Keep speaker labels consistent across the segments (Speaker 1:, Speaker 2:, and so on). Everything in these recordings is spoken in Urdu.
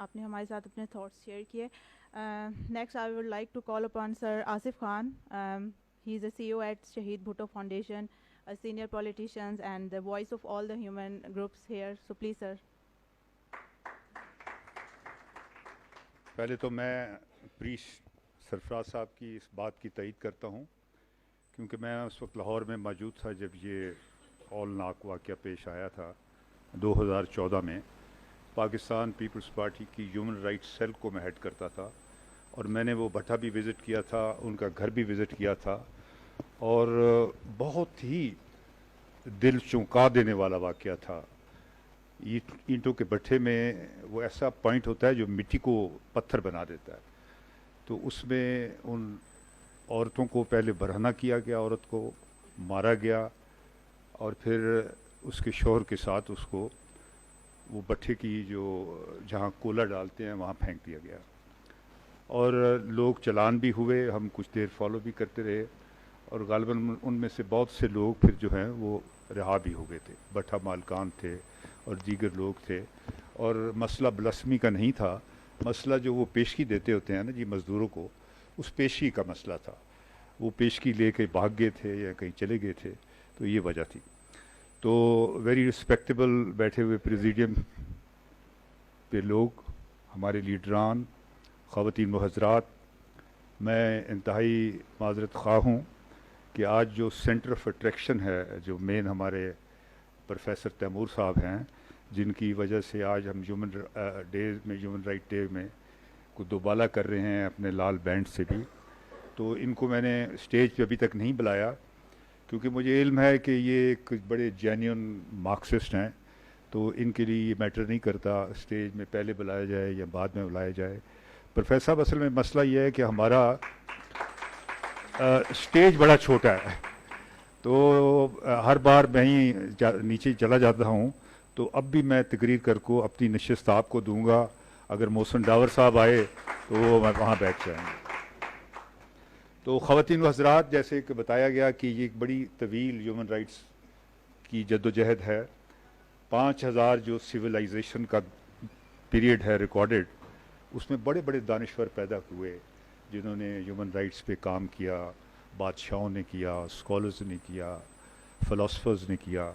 Speaker 1: آپ نے ہمارے ساتھ اپنے تھاٹس شیئر کیے. Next I would like to call upon sir Asif Khan. He is a C O at Shaheed Bhutto foundation, senior politicians and the voice of all the human groups here. So please sir.
Speaker 2: پہلے تو میں پریش سرفراز صاحب کی اس بات کی تائید کرتا ہوں کیونکہ میں اس وقت لاہور میں موجود تھا جب یہ اولناک واقعہ پیش آیا تھا 2014 میں. پاکستان پیپلز پارٹی کی ہیومن رائٹس سیل کو میں ہیڈ کرتا تھا اور میں نے وہ بھٹا بھی وزٹ کیا تھا, ان کا گھر بھی وزٹ کیا تھا, اور بہت ہی دل چونکا دینے والا واقعہ تھا. اینٹوں کے بٹھے میں وہ ایسا پوائنٹ ہوتا ہے جو مٹی کو پتھر بنا دیتا ہے. تو اس میں ان عورتوں کو پہلے برہنہ کیا گیا, عورت کو مارا گیا اور پھر اس کے شوہر کے ساتھ اس کو وہ بٹھے کی جو جہاں کولا ڈالتے ہیں وہاں پھینک دیا گیا. اور لوگ چلان بھی ہوئے, ہم کچھ دیر فالو بھی کرتے رہے اور غالباً ان میں سے بہت سے لوگ پھر جو ہیں وہ رہا بھی ہو گئے تھے. بٹھا مالکان تھے اور دیگر لوگ تھے. اور مسئلہ بلسمی کا نہیں تھا, مسئلہ جو وہ پیشگی دیتے ہوتے ہیں نا جی مزدوروں کو, اس پیشگی کا مسئلہ تھا. وہ پیشگی لے کے بھاگ گئے تھے یا کہیں چلے گئے تھے, تو یہ وجہ تھی. تو ویری رسپیکٹیبل بیٹھے ہوئے پریزیڈیم پہ لوگ, ہمارے لیڈران, خواتین و حضرات, میں انتہائی معذرت خواہ ہوں کہ آج جو سینٹر آف اٹریکشن ہے, جو مین ہمارے پروفیسر تیمور صاحب ہیں, جن کی وجہ سے آج ہم ہیومن رائٹ ڈے میں کو دوبالا کر رہے ہیں اپنے لال بینڈ سے بھی, تو ان کو میں نے اسٹیج پہ ابھی تک نہیں بلایا کیونکہ مجھے علم ہے کہ یہ ایک بڑے جینیون مارکسسٹ ہیں, تو ان کے لیے یہ میٹر نہیں کرتا اسٹیج میں پہلے بلایا جائے یا بعد میں بلایا جائے. پروفیسر صاحب اصل میں مسئلہ یہ ہے کہ ہمارا اسٹیج بڑا چھوٹا ہے, تو ہر بار میں ہی نیچے چلا جاتا ہوں. تو اب بھی میں تقریر کر کو اپنی نشست آپ کو دوں گا, اگر محسن ڈاور صاحب آئے تو وہ وہاں بیٹھ جائیں گے. تو خواتین و حضرات, جیسے کہ بتایا گیا کہ یہ ایک بڑی طویل ہیومن رائٹس کی جدوجہد ہے. 5000 جو سویلائزیشن کا پیریڈ ہے ریکارڈڈ, اس میں بڑے بڑے دانشور پیدا ہوئے جنہوں نے ہیومن رائٹس پہ کام کیا. بادشاہوں نے کیا, اسکالرز نے کیا, فلاسفرز نے کیا,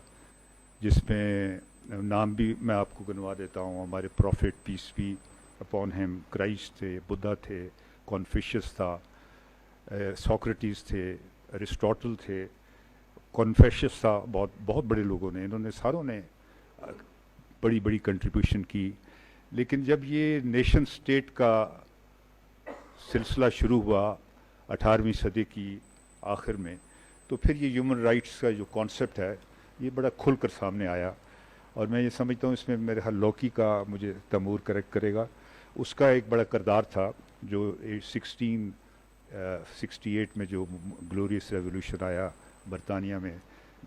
Speaker 2: جس میں نام بھی میں آپ کو گنوا دیتا ہوں. ہمارے prophet peace be upon him Christ تھے, بدھا تھے, کانفیشس تھا, سوکریٹیز تھے, ارسٹوٹل تھے, کانفیشس تھا. بہت بڑے لوگوں نے, انہوں نے ساروں نے بڑی بڑی کنٹریبیوشن کی. لیکن جب یہ نیشن سٹیٹ کا سلسلہ شروع ہوا 18ویں صدی کی آخر میں, تو پھر یہ ہیومن رائٹس کا جو کانسیپٹ ہے یہ بڑا کھل کر سامنے آیا. اور میں یہ سمجھتا ہوں اس میں میرے حال لوکی کا مجھے تیمور کریکٹ کرے گا, اس کا ایک بڑا کردار تھا جو 1668 میں جو گلوریس ریولوشن آیا برطانیہ میں,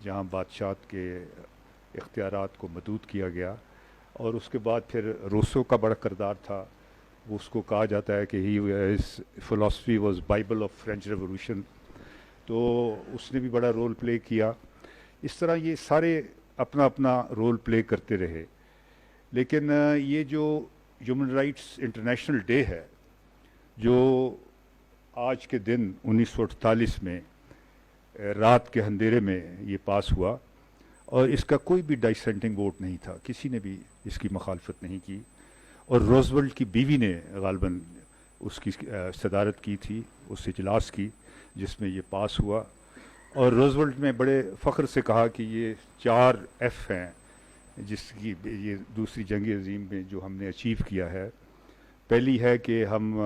Speaker 2: جہاں بادشاہت کے اختیارات کو محدود کیا گیا. اور اس کے بعد پھر روسو کا بڑا کردار تھا. وہ اس کو کہا جاتا ہے کہ he philosophy was bible of French revolution, تو اس نے بھی بڑا رول پلے کیا. اس طرح یہ سارے اپنا اپنا رول پلے کرتے رہے. لیکن یہ جو ہیومن رائٹس انٹرنیشنل ڈے ہے جو آج کے دن 1948 میں رات کے اندھیرے میں یہ پاس ہوا, اور اس کا کوئی بھی ڈائسینٹنگ ووٹ نہیں تھا, کسی نے بھی اس کی مخالفت نہیں کی. اور روزولٹ کی بیوی نے غالباً اس کی صدارت کی تھی اس اجلاس کی جس میں یہ پاس ہوا. اور روزولٹ نے بڑے فخر سے کہا کہ یہ 4 ایف ہیں جس کی یہ دوسری جنگ عظیم میں جو ہم نے اچیو کیا ہے. پہلی ہے کہ ہم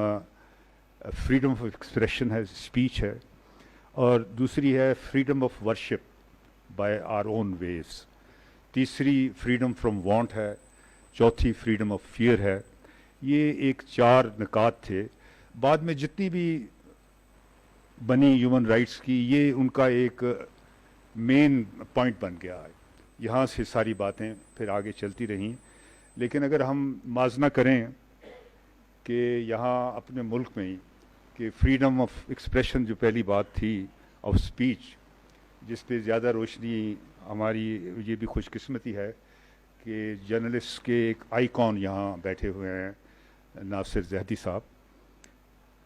Speaker 2: فریڈم آف ایکسپریشن ہے, اسپیچ ہے, اور دوسری ہے freedom of worship by our own ways, تیسری فریڈم فرام وانٹ ہے, چوتھی فریڈم آف فیئر ہے. یہ ایک 4 نکات تھے. بعد میں جتنی بھی بنی ہیومن رائٹس کی, یہ ان کا ایک مین پوائنٹ بن گیا ہے. یہاں سے ساری باتیں پھر آگے چلتی رہیں. لیکن اگر ہم موازنہ کریں کہ یہاں اپنے ملک میں ہی کہ فریڈم آف ایکسپریشن جو پہلی بات تھی آف اسپیچ, جس پہ زیادہ روشنی ہماری یہ بھی خوش قسمتی ہے کہ جرنلسٹ کے ایک آئیکن یہاں بیٹھے ہوئے ہیں, ناصر زہدی صاحب.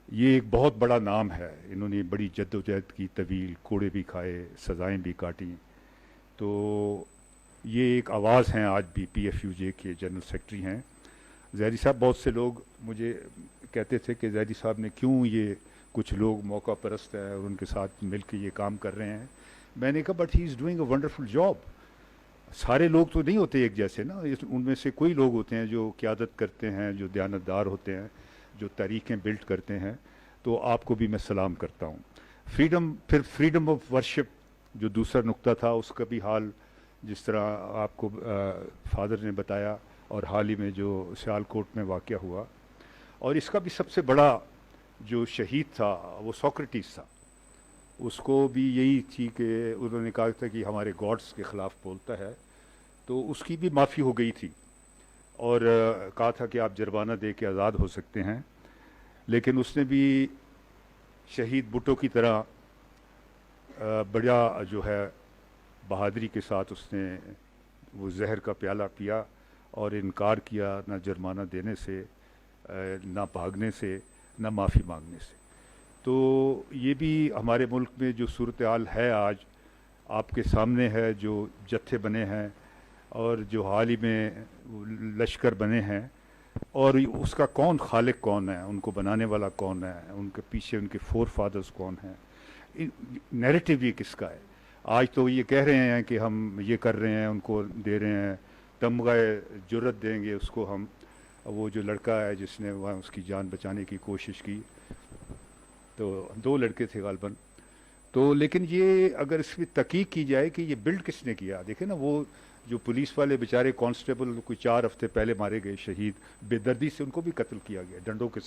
Speaker 2: یہ ایک بہت بڑا نام ہے. انہوں نے بڑی جد و جہد کی, طویل کوڑے بھی کھائے, سزائیں بھی کاٹیں. تو یہ ایک آواز ہیں آج بھی پی ایف یو جے کے جنرل سیکرٹری ہیں. زہدی صاحب, بہت سے لوگ مجھے کہتے تھے کہ زہدی صاحب نے کیوں, یہ کچھ لوگ موقع پرست ہیں اور ان کے ساتھ مل کے یہ کام کر رہے ہیں. میں نے کہا but he is doing a wonderful job. سارے لوگ تو نہیں ہوتے ایک جیسے نا, ان میں سے کوئی لوگ ہوتے ہیں جو قیادت کرتے ہیں, جو دیانتدار ہوتے ہیں, جو تاریخیں بلڈ کرتے ہیں. تو آپ کو بھی میں سلام کرتا ہوں. پھر فریڈم آف ورشپ جو دوسرا نقطہ تھا, اس کا بھی حال جس طرح آپ کو فادر نے بتایا, اور حال ہی میں جو سیالکوٹ میں واقعہ ہوا, اور اس کا بھی سب سے بڑا جو شہید تھا وہ سوکریٹیز تھا. اس کو بھی یہی تھی کہ انہوں نے کہا تھا کہ ہمارے گاڈس کے خلاف بولتا ہے, تو اس کی بھی معافی ہو گئی تھی اور کہا تھا کہ آپ جرمانہ دے کے آزاد ہو سکتے ہیں. لیکن اس نے بھی شہید بھٹو کی طرح بڑا جو ہے بہادری کے ساتھ اس نے وہ زہر کا پیالہ پیا اور انکار کیا, نہ جرمانہ دینے سے, نہ بھاگنے سے, نہ معافی مانگنے سے. تو یہ بھی ہمارے ملک میں جو صورتحال ہے آج آپ کے سامنے ہے, جو جتھے بنے ہیں اور جو حال ہی میں لشکر بنے ہیں, اور اس کا کون خالق کون ہے, ان کو بنانے والا کون ہے, ان کے پیچھے ان کے فور فادرز کون ہیں, نیریٹو یہ کس کا ہے. آج تو یہ کہہ رہے ہیں کہ ہم یہ کر رہے ہیں, ان کو دے رہے ہیں تمغہ جرت دیں گے اس کو ہم. وہ جو لڑکا ہے جس نے وہاں اس کی جان بچانے کی کوشش کی, تو 2 لڑکے تھے غالباً. تو لیکن یہ اگر اس کی تحقیق کی جائے کہ یہ بلڈ کس نے کیا, دیکھیں نا وہ جو پولیس والے بیچارے کانسٹیبل کوئی 4 ہفتے پہلے مارے گئے شہید, بے دردی سے ان کو بھی قتل کیا گیا ڈنڈوں کے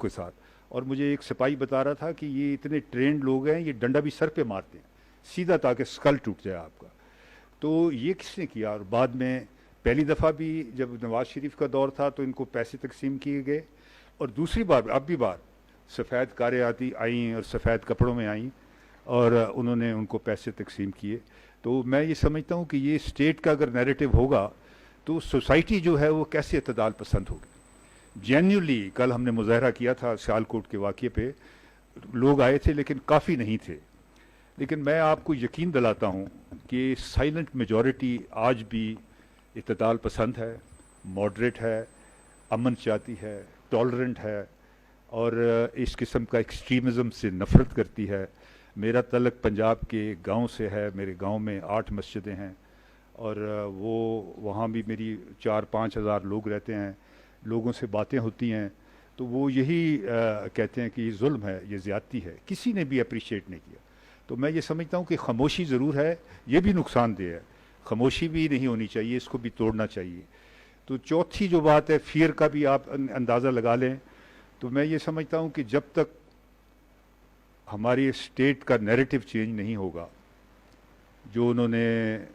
Speaker 2: ساتھ. اور مجھے ایک سپاہی بتا رہا تھا کہ یہ اتنے ٹرینڈ لوگ ہیں, یہ ڈنڈا بھی سر پہ مارتے ہیں سیدھا تاکہ اسکل ٹوٹ جائے آپ کا. تو یہ کس نے کیا؟ اور بعد میں پہلی دفعہ بھی جب نواز شریف کا دور تھا تو ان کو پیسے تقسیم کیے گئے, اور دوسری بار اب بھی بار سفید کاریں آئیں اور سفید کپڑوں میں آئیں اور انہوں نے ان کو پیسے تقسیم کیے. تو میں یہ سمجھتا ہوں کہ یہ اسٹیٹ کا اگر نیریٹو ہوگا تو سوسائٹی جو ہے وہ کیسے اعتدال پسند ہوگی. جینیولی کل ہم نے مظاہرہ کیا تھا سیالکوٹ کے واقعے پہ, لوگ آئے تھے لیکن کافی نہیں تھے. لیکن میں آپ کو یقین دلاتا ہوں کہ سائلنٹ میجورٹی آج بھی اعتدال پسند ہے, ماڈریٹ ہے, امن چاہتی ہے, ٹالرنٹ ہے, اور اس قسم کا ایکسٹریمزم سے نفرت کرتی ہے. میرا تعلق پنجاب کے گاؤں سے ہے. میرے گاؤں میں 8 مسجدیں ہیں, اور وہ وہاں بھی میری 4-5 ہزار لوگ رہتے ہیں. لوگوں سے باتیں ہوتی ہیں تو وہ یہی کہتے ہیں کہ یہ ظلم ہے, یہ زیادتی ہے. کسی نے بھی اپریشیٹ نہیں کیا. تو میں یہ سمجھتا ہوں کہ خاموشی ضرور ہے, یہ بھی نقصان دہ ہے. خاموشی بھی نہیں ہونی چاہیے, اس کو بھی توڑنا چاہیے. تو چوتھی جو بات ہے فیئر کا بھی آپ اندازہ لگا لیں. تو میں یہ سمجھتا ہوں کہ جب تک ہماری اسٹیٹ کا نیریٹو چینج نہیں ہوگا, جو انہوں نے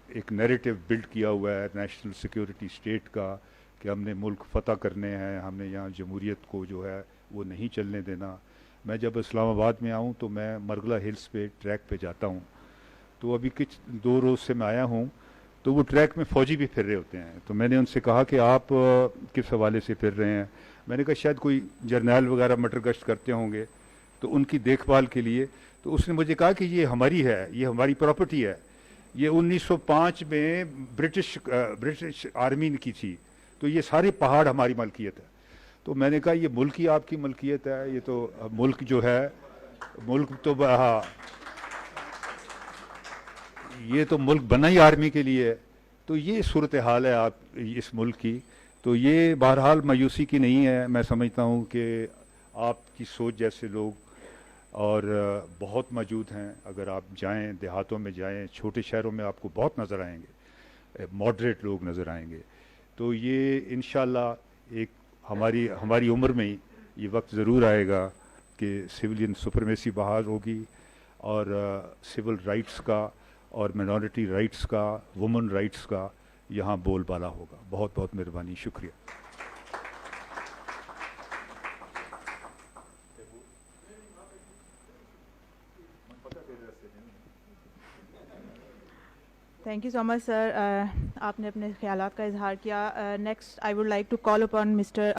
Speaker 2: ایک نیریٹو بلڈ کیا ہوا ہے نیشنل سیکیورٹی اسٹیٹ کا کہ ہم نے ملک فتح کرنے ہیں, ہم نے یہاں جمہوریت کو جو ہے وہ نہیں چلنے دینا. میں جب اسلام آباد میں آؤں تو میں مرغلہ ہلز پہ ٹریک پہ جاتا ہوں. تو ابھی کچھ 2 روز سے میں آیا ہوں, تو وہ ٹریک میں فوجی بھی پھر رہے ہوتے ہیں. تو میں نے ان سے کہا کہ آپ کس حوالے سے پھر رہے ہیں. میں نے کہا شاید کوئی جرنیل وغیرہ مٹر گشت کرتے ہوں گے تو ان کی دیکھ بھال کے لیے. تو اس نے مجھے کہا کہ یہ ہماری ہے, یہ ہماری پراپرٹی ہے, یہ 1905 میں برٹش آرمی کی تھی, تو یہ سارے پہاڑ ہماری ملکیت ہے. تو میں نے کہا یہ ملک ہی آپ کی ملکیت ہے, یہ تو ملک جو ہے ملک تو ہاں یہ تو ملک بنا ہی آرمی کے لیے ہے. تو یہ صورتحال ہے آپ اس ملک کی. تو یہ بہرحال مایوسی کی نہیں ہے. میں سمجھتا ہوں کہ آپ کی سوچ جیسے لوگ اور بہت موجود ہیں. اگر آپ جائیں دیہاتوں میں جائیں, چھوٹے شہروں میں آپ کو بہت نظر آئیں گے, ماڈریٹ لوگ نظر آئیں گے. تو یہ انشاءاللہ ایک ہماری عمر میں ہی یہ وقت ضرور آئے گا کہ سویلین سپرمیسی بحال ہوگی, اور سول رائٹس کا اور مینورٹی رائٹس کا, وومن رائٹس کا یہاں بول بالا ہوگا. بہت بہت مہربانی, شکریہ.
Speaker 1: تھینک یو سو مچ سر, آپ نے اپنے خیالات کا اظہار کیا. Next I would like to call upon mister